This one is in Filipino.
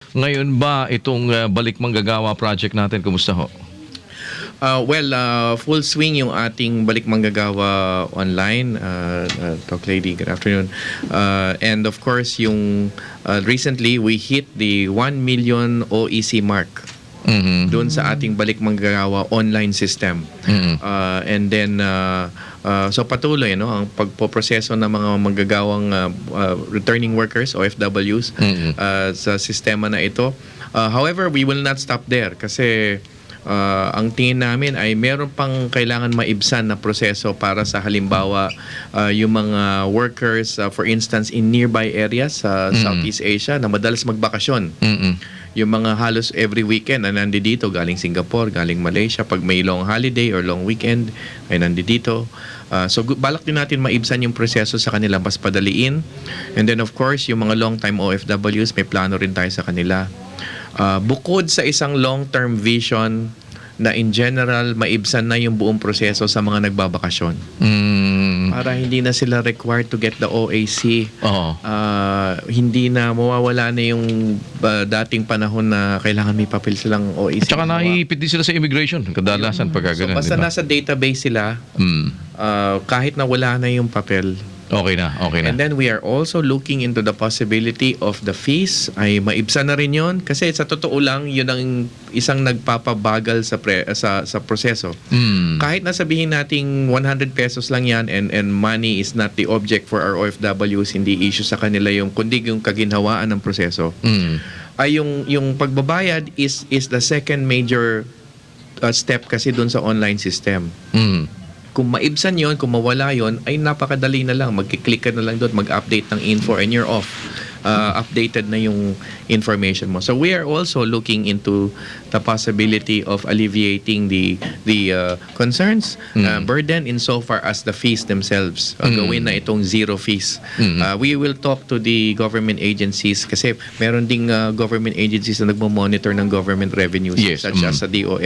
Ngayon ba itong Balik Manggagawa project natin, kumusta ho? Full swing yung ating Balik Manggagawa online. Talk Lady, good afternoon. And of course, yung recently we hit the 1 million OEC mark doon sa ating Balik Manggagawa online system. And then, so patuloy ang pagpoproseso ng mga manggagawang returning workers, OFWs, sa sistema na ito. However, we will not stop there kasi ang tingin namin ay meron pang kailangan maibsan na proseso para sa halimbawa yung mga workers, for instance, in nearby areas sa Southeast Asia na madalas magbakasyon. Yung mga halos every weekend na nandito, galing Singapore, galing Malaysia, pag may long holiday or long weekend ay nandito. So balak din natin maibsan yung proseso sa kanila, mas padaliin. And then of course, yung mga long-time OFWs, may plano rin tayo sa kanila. Bukod sa isang long-term vision na in general, maibsan na yung buong proseso sa mga nagbabakasyon. Para hindi na sila required to get the OAC. Hindi na mawawala na yung dating panahon na kailangan may papel silang OAC. Tsaka naipit din sila sa immigration, kadalasan pagka So ganun. basta Diba? nasa database sila, kahit na wala na yung papel. Okay na. And then we are also looking into the possibility of the fees ay maibsan na rin yun kasi sa totoo lang yun ang isang nagpapabagal sa proseso. Kahit nasabihin nating 100 pesos lang yan and money is not the object for our OFWs, hindi issue sa kanila yung kundi yung kaginhawaan ng proseso. Ay yung pagbabayad is the second major step kasi dun sa online system. Kung maibsan yon, kung mawala yon, ay napakadali na lang. Magkiklik ka na lang doon, mag-update ng info and you're off. Updated na yung information mo. So we are also looking into the possibility of alleviating the concerns, burden insofar as the fees themselves. Gawin na itong zero fees. We will talk to the government agencies kasi meron ding government agencies na nagmo-monitor ng government revenues, Yes. such as sa DOF.